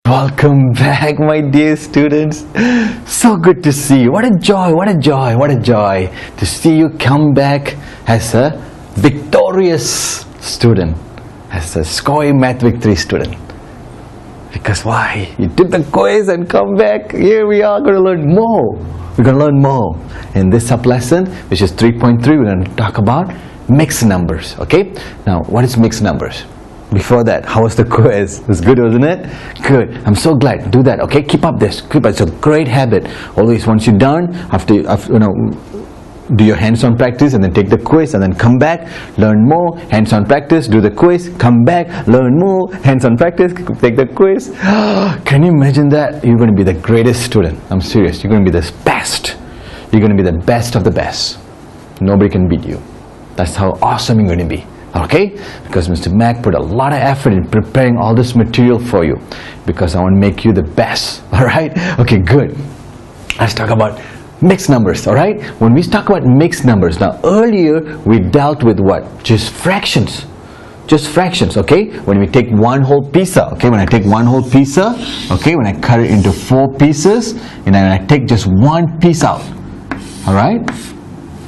Welcome back, my dear students. So good to see you. What a joy, what a joy, what a joy to see you come back as a victorious student, as a scoring math victory student. Because why? You did the quiz and come back. Here we are going to learn more. We're going to learn more. In this sub-lesson, which is 3.3, we're going to talk about mixed numbers. Okay? Now, what is mixed numbers? Before that, how was the quiz? It was good, wasn't it? Good. I'm so glad. Do that, okay? Keep up this. Keep up. It's a great habit. Always, once you're done, after do your hands-on practice and then take the quiz and then come back, learn more, hands-on practice, do the quiz, come back, learn more, hands-on practice, take the quiz. Can you imagine that? You're going to be the greatest student. I'm serious. You're going to be the best. You're going to be the best of the best. Nobody can beat you. That's how awesome you're going to be. Okay? Because Mr. Mac put a lot of effort in preparing all this material for you. Because I want to make you the best. Alright? Okay, good. Let's talk about mixed numbers. Alright? When we talk about mixed numbers, now earlier we dealt with what? Just fractions. Just fractions, okay? When we take one whole pizza, okay? When I take one whole pizza, okay? When I cut it into 4 pieces, and then I take just one piece out. Alright?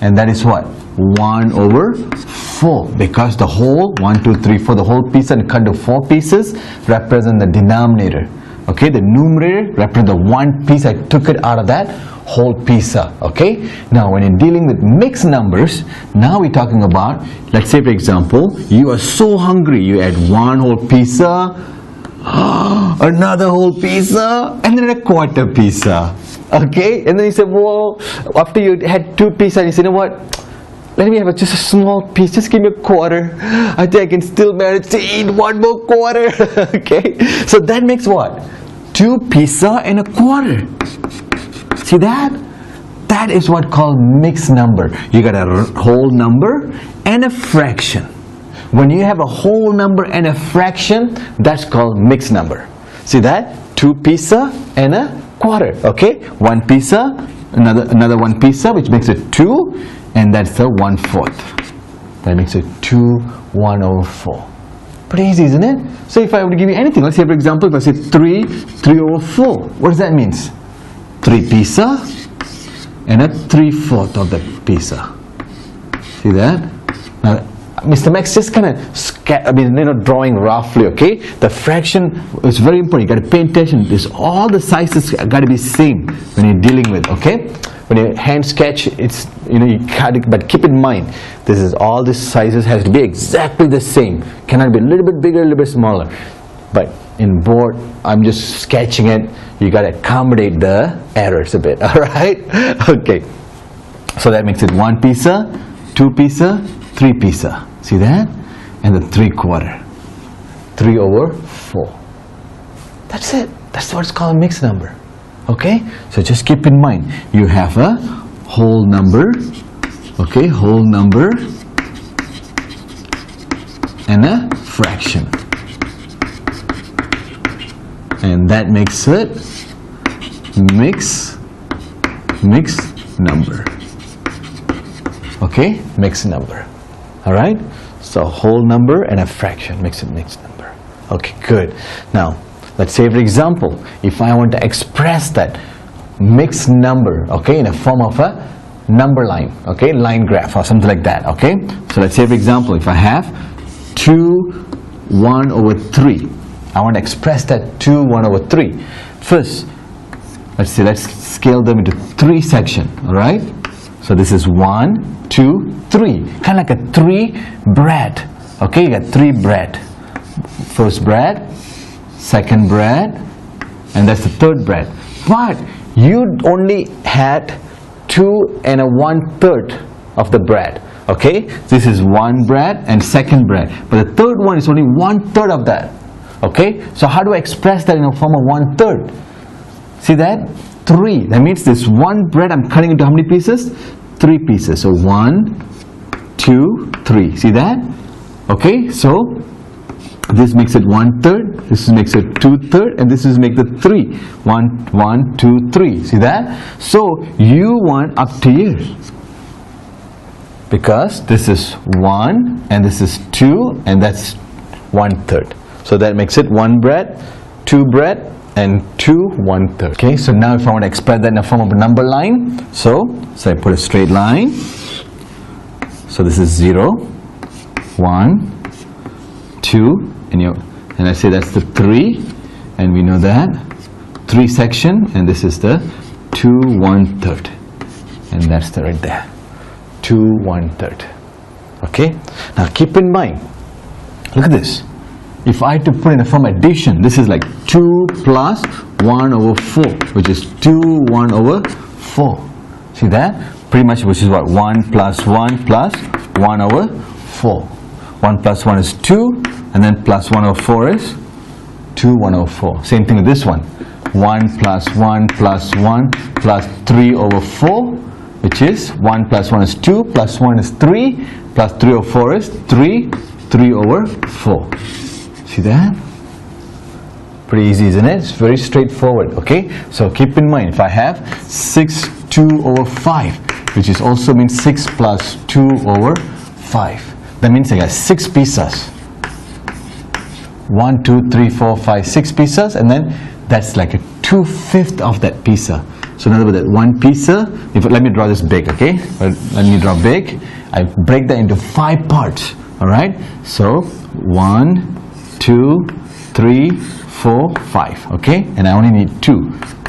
And that is what? 1 over 4, because the whole 1, 2, 3, 4, the whole piece and cut into 4 pieces represent the denominator. Okay, the numerator represents the one piece. I took it out of that whole pizza. Okay, now when you're dealing with mixed numbers, now we're talking about, let's say for example, you are so hungry, you add one whole pizza, another whole pizza, and then a quarter pizza. Okay, and then you say, well, after you had 2 pizzas, you say, you know what? Let me have just a small piece, just give me a quarter. I think I can still manage to eat one more quarter. Okay, so that makes what? 2 pizza and a quarter. See that? That is what called mixed number. You got a whole number and a fraction. When you have a whole number and a fraction, that's called mixed number. See that? 2 pizza and a quarter. Okay, 1 pizza, another 1 pizza, which makes it 2. And that's the 1/4. That makes it 2 1 over 4. Pretty easy, isn't it? So if I were to give you anything, let's say for example, if I say 3 over 4, what does that mean? 3 pizza and a 3/4 of the pizza. See that? Now, Mr. Max just kind of drawing roughly, okay? The fraction is very important. You got to pay attention. All the sizes got to be same when you're dealing with, okay? When you hand sketch, it's, you cut it, but keep in mind, this is all the sizes has to be exactly the same. Cannot be a little bit bigger, a little bit smaller. But in board, I'm just sketching it. You got to accommodate the errors a bit. All right? Okay. So that makes it 1 pizza, 2 pizza, 3 pizza. See that? And the 3/4. 3 over 4. That's it. That's what's called a mixed number. Okay, so just keep in mind, you have a whole number, okay, whole number and a fraction, and that makes it mixed number. Okay, mixed number. All right, so whole number and a fraction makes it mixed number. Okay, good. Now let's say for example, if I want to express that mixed number, okay, in a form of a number line, okay, line graph or something like that, okay. So let's say for example, if I have 2 1 over 3, I want to express that 2 1 over 3. First, let's scale them into 3 sections, all right. So this is 1, 2, 3, kind of like a 3 bread, okay. You got 3 bread. First bread, second bread, and that's the third bread. But you only had 2 and a 1/3 of the bread. Okay, this is 1 bread and second bread, but the third one is only 1/3 of that. Okay, so how do I express that in a form of 1/3? See that? 3. That means this 1 bread I'm cutting into how many pieces? 3 pieces. So 1, 2, 3. See that? Okay, so this makes it 1/3, this makes it 2/3, and this is make the 3. 1, 1, 2, 3. See that? So you want up to here, because this is 1 and this is 2 and that's 1/3. So that makes it 1 bread, 2 bread, and 2 1/3. Okay, so now if I want to express that in the form of a number line, so I put a straight line. So this is 0, 1, 2, and I say that's the 3, and we know that 3 section, and this is the 2 1/3, and that's the right there, 2 1/3. Okay, now keep in mind, look at this. If I had to put in a form addition, this is like 2 plus 1 over 4, which is 2 1/4. See that? Pretty much, which is what? 1 plus 1 plus 1/4. 1 plus 1 is 2, and then plus 1/4 is 2 1/4. Same thing with this one. 1 plus 1 plus 1 plus 3/4, which is 1 plus 1 is 2, plus 1 is 3, plus 3/4 is 3, 3/4. See that? Pretty easy, isn't it? It's very straightforward. Okay, so keep in mind, if I have 6 2/5, which is also means 6 plus 2/5, that means I got 6 pieces. 1 2 3 4 5 6 pieces, and then that's like a 2/5 of that pizza. So in other words, that one pizza, let me draw this big, okay? Let me draw big. I break that into 5 parts. Alright? So 1 2 3 4 5. Okay? And I only need 2.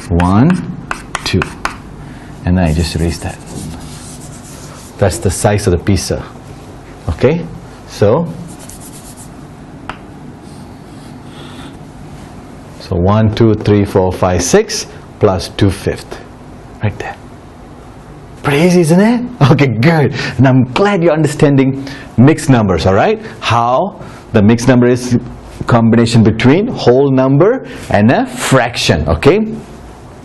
1 2. And then I just erase that. That's the size of the pizza. Okay? So 1 2 3 4 5 6 plus 2/5. Right there. Pretty easy, isn't it? Okay, good. And I'm glad you're understanding mixed numbers, alright? How the mixed number is combination between whole number and a fraction, okay?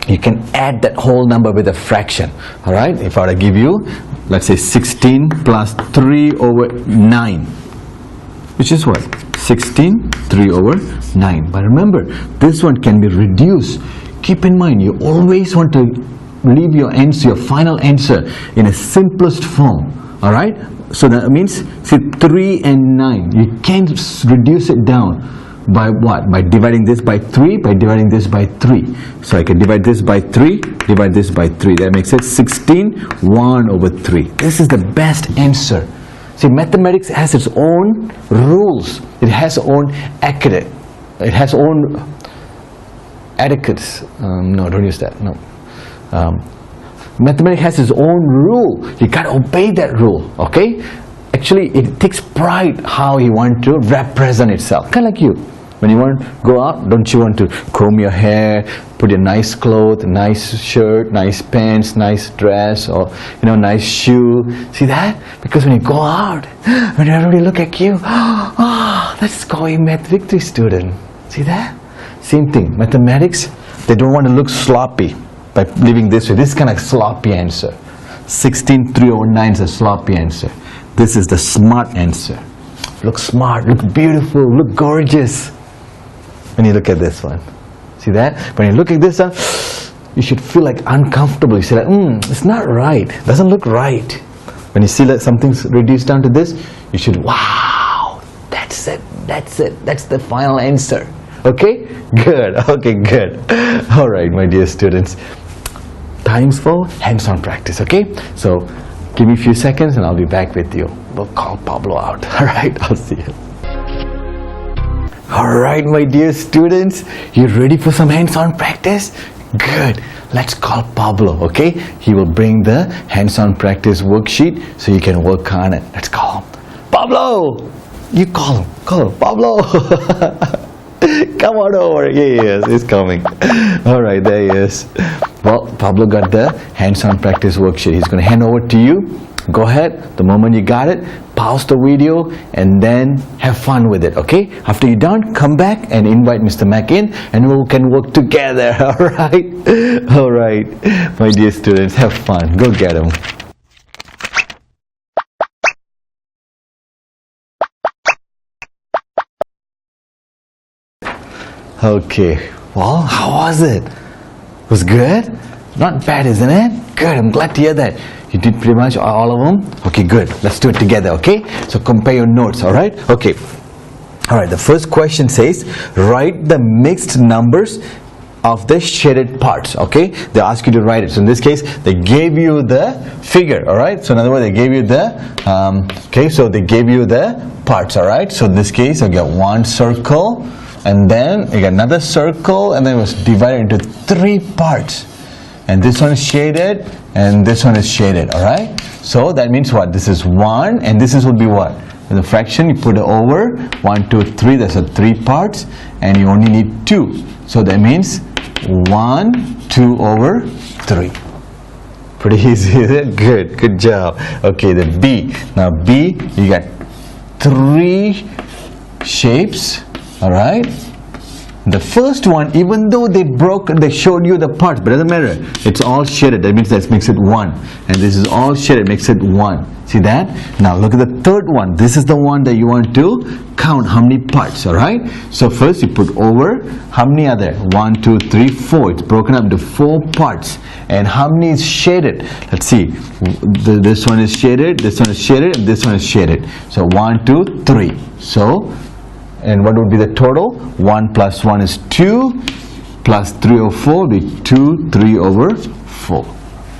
You can add that whole number with a fraction, alright? If I were to give you, let's say 16 plus 3/9, which is what? 16 3/9. But remember, this one can be reduced. Keep in mind, you always want to leave your answer, your final answer, in a simplest form. Alright? So that means, see, 3 and 9, you can't reduce it down by what? By dividing this by 3, by dividing this by 3. So I can divide this by 3, divide this by 3. That makes it 16 1/3. This is the best answer. See, mathematics has its own rules. It has its own etiquette. It has own etiquettes. No, don't use that. No. Mathematics has its own rule. You gotta obey that rule. Okay? Actually, it takes pride how you want to represent itself. Kind of like you. When you want to go out, don't you want to comb your hair, put your nice clothes, nice shirt, nice pants, nice dress, or nice shoe? See that? Because when you go out, when everybody look at you, oh, that's going math victory student. See that? Same thing. Mathematics, they don't want to look sloppy by leaving this way. This is kind of sloppy answer. 16 3/9 is a sloppy answer. This is the smart answer. Look smart, look beautiful, look gorgeous. When you look at this one, see that? When you look at this one, you should feel like uncomfortable. You say like, it's not right. Doesn't look right. When you see that something's reduced down to this, you should, wow, that's it, that's it, that's the final answer. Okay? Good. Okay, good. All right, my dear students. Time's for hands-on practice. Okay? So give me a few seconds and I'll be back with you. We'll call Pablo out. All right, I'll see you. All right, my dear students, you ready for some hands-on practice? Good. Let's call Pablo, okay? He will bring the hands-on practice worksheet so you can work on it. Let's call him. Pablo! You call him. Call him. Pablo! Come on over. Yeah, he is. He's coming. All right, there he is. Well, Pablo got the hands-on practice worksheet. He's going to hand over to you. Go ahead. The moment you got it, pause the video and then have fun with it, okay? After you're done, come back and invite Mr. Mac in and we can work together, all right? All right, my dear students, have fun. Go get them. Okay, well, how was it? Was good? Not bad, isn't it? Good, I'm glad to hear that. You did pretty much all of them? Okay, good. Let's do it together, okay? So compare your notes, alright? Okay. Alright, the first question says, write the mixed numbers of the shaded parts. Okay, they ask you to write it. So in this case, they gave you the figure. All right, so in other words, they gave you the okay, so they gave you the parts. All right, so in this case, I got one circle, and then you got another circle, and then it was divided into 3 parts, and this one is shaded and this one is shaded. All right, so that means what? This is 1 and this is would be what? With the fraction, you put it over 1 2 3, that's a 3 parts, and you only need 2, so that means 1 2 over 3. Pretty easy, is it? Good job. Okay, the B. Now B, you got 3 shapes. All right, the first one, even though they showed you the parts, but it doesn't matter, it's all shaded. That means that makes it 1, and this is all shaded, makes it 1. See that? Now look at the third one. This is the one that you want to count how many parts. All right, so first you put over how many are there? 1 2 3 4. It's broken up into 4 parts. And how many is shaded? Let's see, this one is shaded, this one is shaded, and this one is shaded. So 1 2 3. So, and what would be the total? 1 plus 1 is 2, plus 3 over 4 will be 2 3 over 4.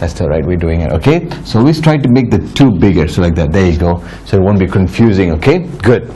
That's the right way of doing it. Okay, so we try to make the 2 bigger, so like that. There you go, so it won't be confusing. Okay, good.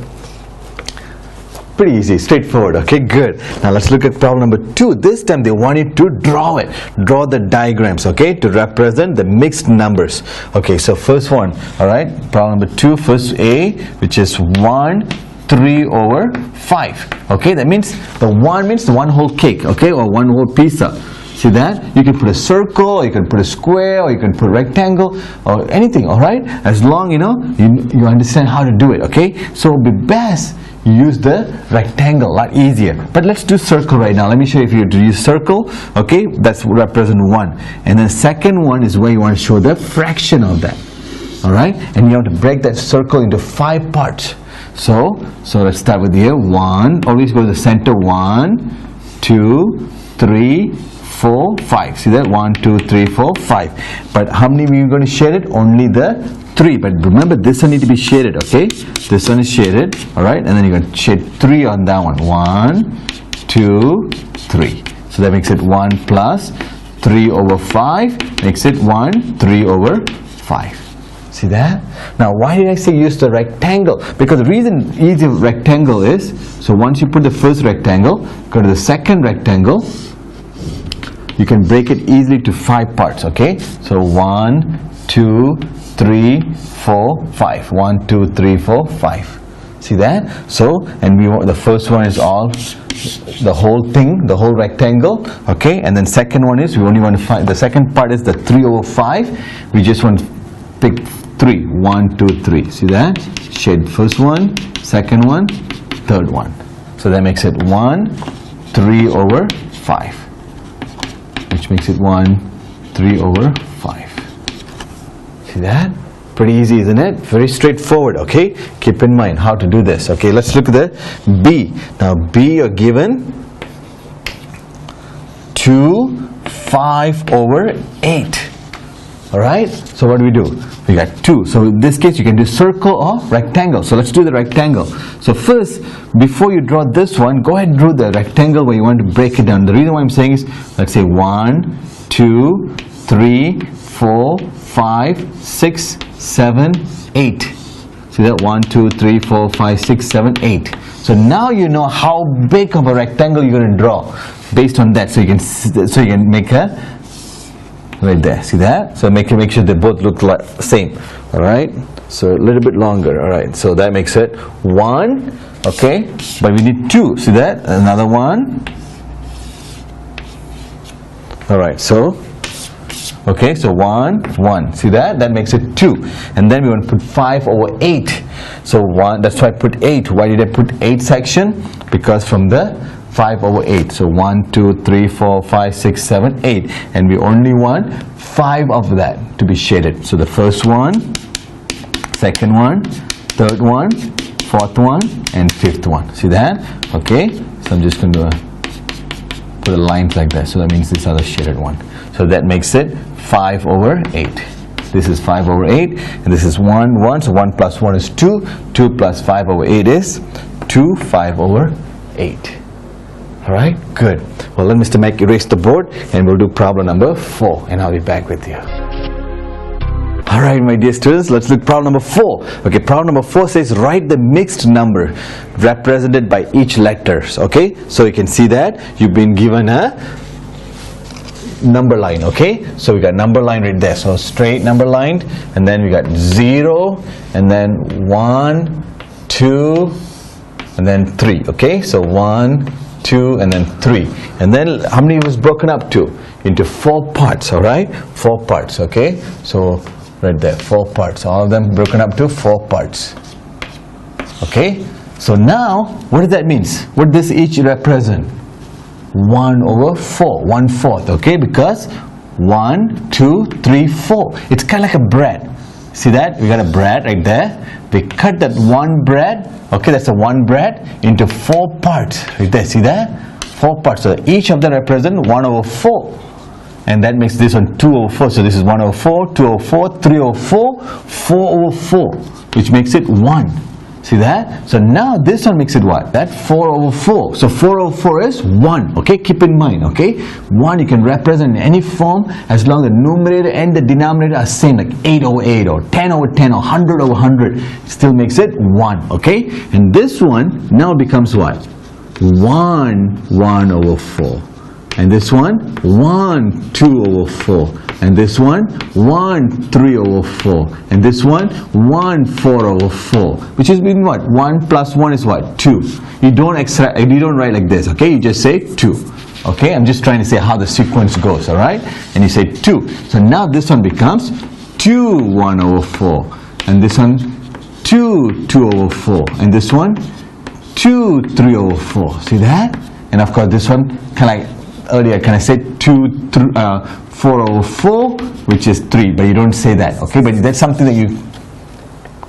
Pretty easy, straightforward. Okay, good. Now let's look at problem number 2. This time they want you to draw it. Draw the diagrams, okay, to represent the mixed numbers. Okay, so first one, all right, problem number 2, first A, which is 1 3 over 5. Okay, that means the 1 means the one whole cake, okay, or one whole pizza. See that? You can put a circle, or you can put a square, or you can put a rectangle, or anything. All right, as long you understand how to do it. Okay, so it would be best you use the rectangle, a lot easier. But let's do circle right now. Let me show you if you have to use circle. Okay, that's represent 1, and then second one is where you want to show the fraction of that. All right, and you have to break that circle into 5 parts. So let's start with here. 1, always go to the center. 1 2 3 4 5. See that? 1 2 3 4 5. But how many are you going to shade it? Only the 3. But remember, this one need to be shaded. Okay, this one is shaded. All right, and then you're going to shade 3 on that one. 1 2 3. So that makes it 1 plus 3 over 5 makes it 1 3 over 5. See that? Now why did I say use the rectangle? Because the reason easy rectangle is, so once you put the first rectangle, go to the second rectangle, you can break it easily to 5 parts. Okay, so 1 2 3 4 5. 1 2 3 4 5. See that? So, and we want the first one is all the whole thing, the whole rectangle. Okay, and then second one is we only want to find the second part is the 3 over 5. We just want to pick 3. 1 2 3. See that? Shade first one, second one, third one. So that makes it 1 3 over 5, which makes it 1 3 over 5. See that? Pretty easy, isn't it? Very straightforward. Okay, keep in mind how to do this. Okay, let's look at the B. Now B, you're given 2 5 over 8. All right, so what do? We got 2. So in this case you can do circle or rectangle. So let's do the rectangle. So first, before you draw this one, go ahead and draw the rectangle where you want to break it down. The reason why I'm saying is, let's say 1 2 3 4 5 6 7 8. See that? 1 2 3 4 5 6 7 8. So now you know how big of a rectangle you're going to draw based on that. So you can make a right there. See that? So make sure they both look like same. All right, so a little bit longer. All right, so that makes it 1. Okay, but we need 2. See that? Another 1. All right, so okay, so 1 1. See that? That makes it 2. And then we want to put 5 over 8. So 1, that's why I put 8. Why did I put 8 section? Because from the 5 over 8. So 1 2 3 4 5 6 7 8, and we only want 5 of that to be shaded. So the first one, second one, third one, fourth one, and fifth one. See that? Okay, so I'm just going to put a line like that. So that means this other shaded one. So that makes it 5 over 8. This is 5 over 8, and this is 1 1. So 1 plus 1 is 2. 2 plus 5 over 8 is 2 5 over 8. Alright, good. Well, let Mr. Mac erase the board and we'll do problem number 4 and I'll be back with you. Alright, my dear students, let's look at problem number 4. Okay, problem number 4 says write the mixed number represented by each letters. Okay, so you can see that you've been given a number line. Okay, so we got number line right there, so straight number line, and then we got 0 and then 1, 2 and then 3. Okay, so 1, 2 and then 3, and then how many was broken up to? Into 4 parts. Alright, 4 parts. Okay, so right there, 4 parts, all of them broken up to 4 parts. Okay, so now what does that mean? What does each represent? 1/4, 1/4. Okay, because 1, 2, 3, 4, it's kind of like a bread. See that? We got a bread right there. We cut that one bread, okay, that's a one bread, into 4 parts right there. See that? 4 parts. So each of them represent 1/4, and that makes this one 2/4. So this is 1/4, 2/4, 3/4, 4/4, which makes it 1. See that? So now this one makes it what? That 4/4. So 4/4 is 1. Okay, keep in mind. Okay, 1 you can represent in any form as long as the numerator and the denominator are same, like 8/8 or 10/10 or 100/100. Still makes it 1. Okay, and this one now becomes what? 1/4. And this one 1/2/4, and this one 1/3/4, and this one 1/4/4, which is mean what? 1 plus 1 is what? 2. You don't write like this. Okay, you just say 2. Okay, I'm just trying to say how the sequence goes. All right, and you say 2. So now this one becomes 2/1/4, and this one 2/2/4, and this one 2/3/4. See that? And of course this one kind of like earlier, can I say 4/4, which is 3, but you don't say that. Okay, but that's something that you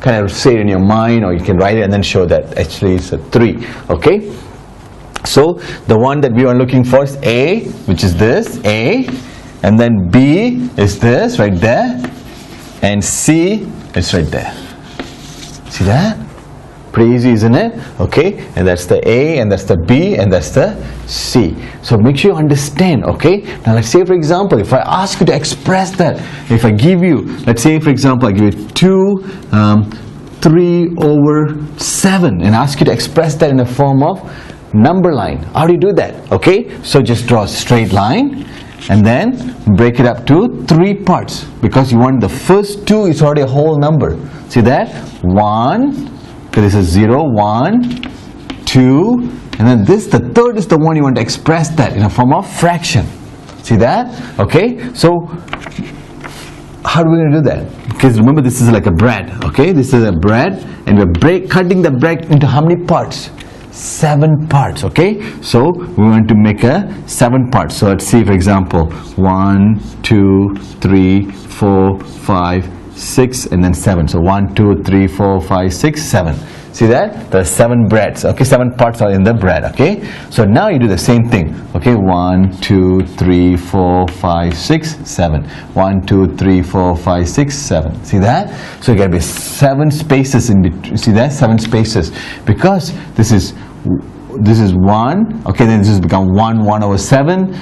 kind of say in your mind, or you can write it and then show that actually it's a 3. Okay, so the one that we are looking for is A, which is this A, and then B is this right there, and C is right there. See that? Pretty easy, isn't it? Okay, and that's the A, and that's the B, and that's the C. So make sure you understand. Okay, now let's say for example, if I ask you to express that, if I give you, let's say for example, I give you 3/7 and ask you to express that in the form of number line, how do you do that? Okay, so just draw a straight line and then break it up to 3 parts, because you want the first 2 is already a whole number. See that? 1, this is 0, 1, 2, and then this, the third is the one you want to express that in a form of fraction. See that? Okay, so how are we going to do that? Because remember, this is like a bread. Okay, this is a bread, and we're cutting the bread into how many parts? 7 parts. Okay, so we want to make a 7 parts. So let's see, for example, 1, 2, 3, 4, 5, 6, and then 7. So 1, 2, 3, 4, 5, 6, 7. See that? There are 7 breads. Okay, 7 parts are in the bread. Okay, so now you do the same thing. Okay, 1, 2, 3, 4, 5, 6, 7. 1, 2, 3, 4, 5, 6, 7. See that? So you got to be 7 spaces in between. See that? 7 spaces, because this is 1. Okay, then this has become 1/7,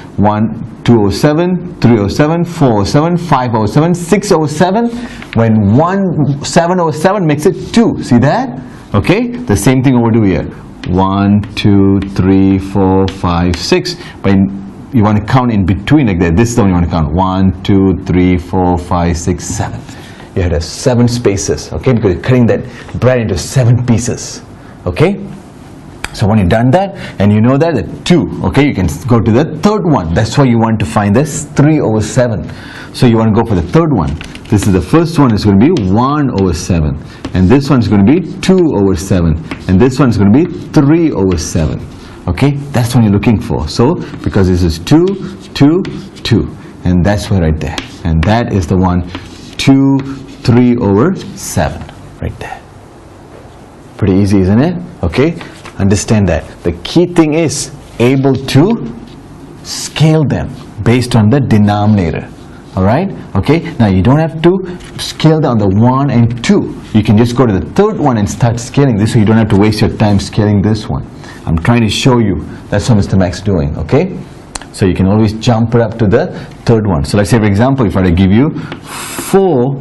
2/7, 3/7, 4/7, 5/7, 6/7. When 7/7 makes it 2. See that? Okay, the same thing over here. 1, 2, 3, 4, 5, 6. But you want to count in between like that. This is the one you want to count. 1, 2, 3, 4, 5, 6, 7. You have 7 spaces. Okay, because you're cutting that bread into 7 pieces. Okay. So when you've done that, and you know that, the 2, okay, you can go to the third one. That's why you want to find this 3/7. So you want to go for the third one. This is the first one, is going to be 1/7, and this one is going to be 2/7, and this one is going to be 3/7. Okay, that's what you're looking for. So because this is 2, 2, 2, and that's where right there, and that is the one 2, 3/7 right there. Pretty easy, isn't it? Okay. Understand that. The key thing is able to scale them based on the denominator. Alright? Okay? Now you don't have to scale down the 1 and 2. You can just go to the third one and start scaling this, so you don't have to waste your time scaling this one. I'm trying to show you. That's what Mr. Max doing, okay? So you can always jump it up to the third one. So let's say, for example, if I were to give you 4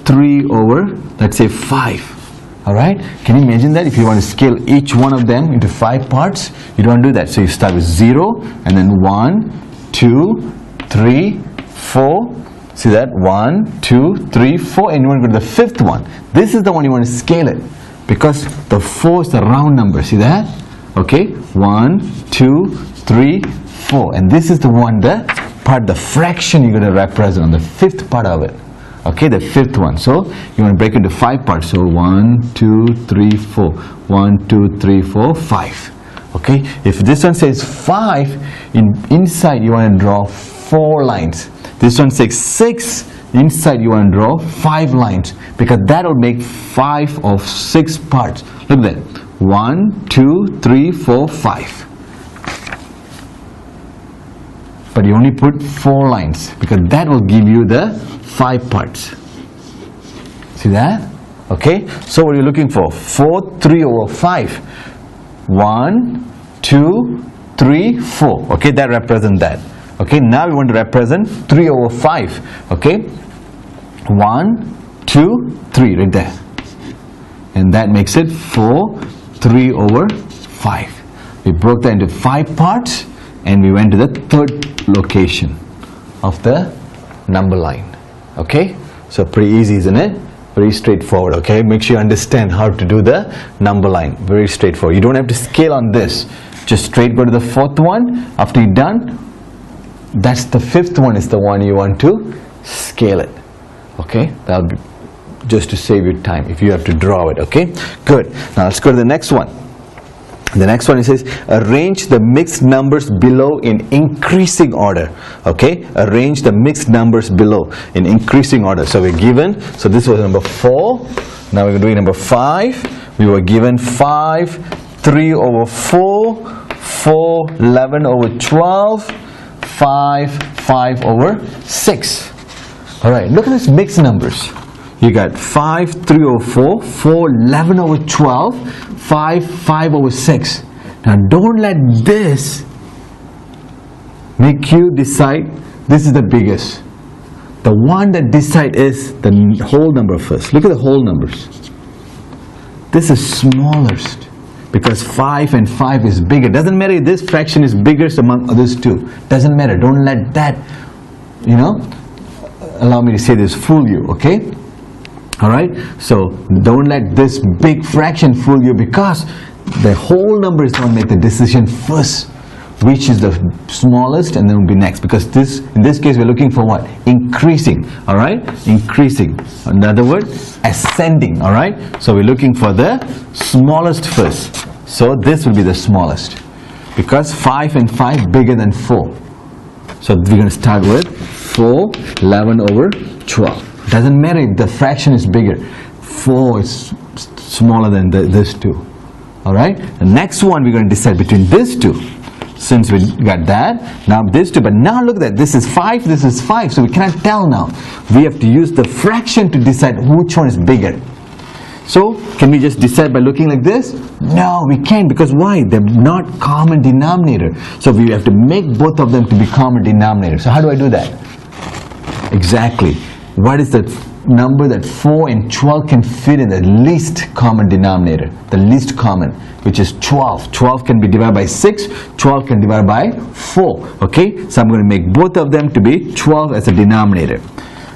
3 over, let's say 5. Alright? Can you imagine that? If you want to scale each one of them into 5 parts, you don't do that. So you start with 0, and then 1, 2, 3, 4. See that? 1, 2, 3, 4, and you want to go to the 5th one. This is the one you want to scale it, because the 4 is the round number. See that? Okay? 1, 2, 3, 4. And this is the one, the fraction you're going to represent on the 5th part of it. Okay, the 5th one. So you want to break it into 5 parts. So 1, 2, 3, 4. 1, 2, 3, 4, 5. Okay, if this one says 5, inside you want to draw 4 lines. This one says 6, inside you want to draw 5 lines, because that will make 5 of 6 parts. Look at that. 1, 2, 3, 4, 5. But you only put 4 lines, because that will give you the 5 parts. See that? Okay, so what are you looking for? 4, 3 over 5. 1, 2, 3, 4. Okay, that represents that. Okay, now we want to represent 3 over 5. Okay, 1, 2, 3, right there. And that makes it 4, 3 over 5. We broke that into 5 parts, and we went to the 3rd location of the number line. Okay, so pretty easy, isn't it? Very straightforward. Okay, make sure you understand how to do the number line. Very straightforward. You don't have to scale on this. Just straight go to the 4th one. After you're done, that's the 5th one is the one you want to scale it. Okay, that'll be just to save you time if you have to draw it. Okay, good. Now let's go to the next one. The next one, it says arrange the mixed numbers below in increasing order. Okay, arrange the mixed numbers below in increasing order. So we're given, so this was number 4. Now we're doing number 5. We were given 5, 3 over 4, 4, 11 over 12, 5, 5 over 6. Alright, look at these mixed numbers. You got 5, 3 over 4, 4, 11 over 12, 5, 5 over 6. Now don't let this make you decide this is the biggest. The one that decide is the whole number first. Look at the whole numbers. This is smallest, because 5 and 5 is bigger. Doesn't matter if this fraction is biggest among others two. Doesn't matter. Don't let that, allow me to say this, fool you. Okay? Alright, so don't let this big fraction fool you, because the whole number is going to make the decision first, which is the smallest, and then will be next, because this, in this case, we're looking for what? Increasing. Alright, increasing. In other words, ascending. Alright, so we're looking for the smallest first. So this will be the smallest, because 5 and 5 bigger than 4. So we're going to start with 4, 11 over 12. Doesn't matter if the fraction is bigger. 4 is smaller than this two. Alright? The next one we're going to decide between these two. Since we got that, now this two. But now look at that. This is 5, this is 5. So we cannot tell now. We have to use the fraction to decide which one is bigger. So can we just decide by looking like this? No, we can't, because why? They're not common denominator. So we have to make both of them to be common denominator. So how do I do that? Exactly. What is the number that 4 and 12 can fit in the least common denominator? The least common, which is 12. 12 can be divided by 6, 12 can be divided by 4. Okay, so I'm going to make both of them to be 12 as a denominator.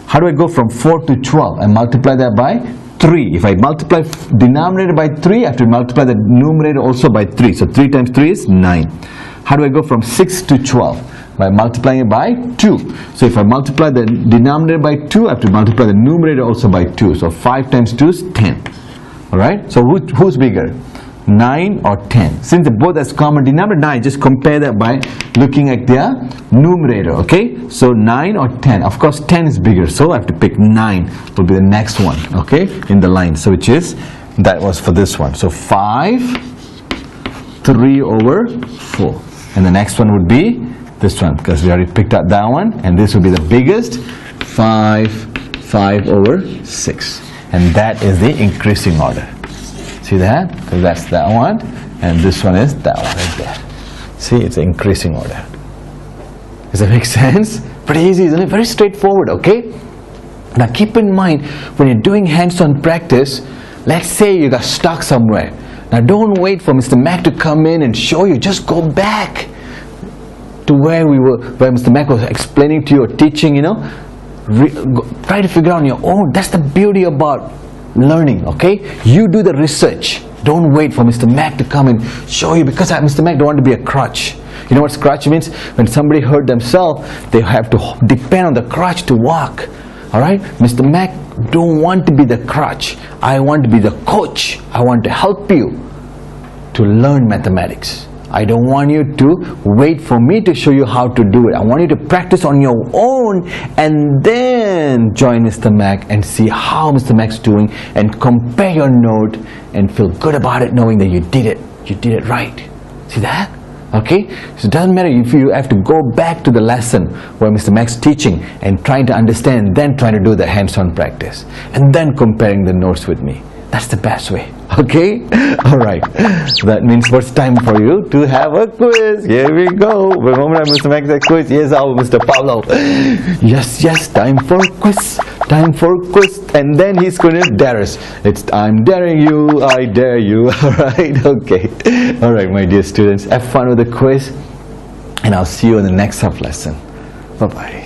How do I go from 4 to 12? I multiply that by 3. If I multiply denominator by 3, I have to multiply the numerator also by 3. So 3 times 3 is 9. How do I go from 6 to 12? By multiplying it by 2. So if I multiply the denominator by 2, I have to multiply the numerator also by 2. So 5 times 2 is 10. Alright, so who's bigger? 9 or 10? Since they both has common denominator, now I just compare that by looking at their numerator. Okay, so 9 or 10? Of course 10 is bigger, so I have to pick 9 will be the next one, okay, in the line. So which is, that was for this one. So 5, 3 over 4. And the next one would be this one, because we already picked up that one, and this will be the biggest, 5 over 6, and that is the increasing order. See that? Because that's that one, and this one is that one right there. See, it's increasing order. Does that make sense? Pretty easy, isn't it? Very straightforward, okay? Now keep in mind, when you're doing hands-on practice, let's say you got stuck somewhere. Now don't wait for Mr. Mac to come in and show you. Just go back to where Mr. Mac was explaining to you or teaching, you know. Try to figure out on your own. That's the beauty about learning, okay? You do the research. Don't wait for Mr. Mac to come and show you, because Mr. Mac don't want to be a crutch. You know what crutch means? When somebody hurt themselves, they have to depend on the crutch to walk. Alright? Mr. Mac don't want to be the crutch. I want to be the coach. I want to help you to learn mathematics. I don't want you to wait for me to show you how to do it. I want you to practice on your own and then join Mr. Mac and see how Mr. Mac's doing and compare your note and feel good about it, knowing that you did it. You did it right. See that? Okay? So it doesn't matter if you have to go back to the lesson where Mr. Mac's teaching and trying to understand, then trying to do the hands-on practice and then comparing the notes with me. That's the best way. Okay? Alright. That means it's time for you to have a quiz. Here we go. The moment Mr. Mac said quiz, yes, Mr. Pablo. Yes, yes, time for quiz. Time for quiz. And then he's going to dare us. I'm daring you, I dare you. Alright? Okay. Alright, my dear students. Have fun with the quiz. And I'll see you in the next lesson. Bye-bye.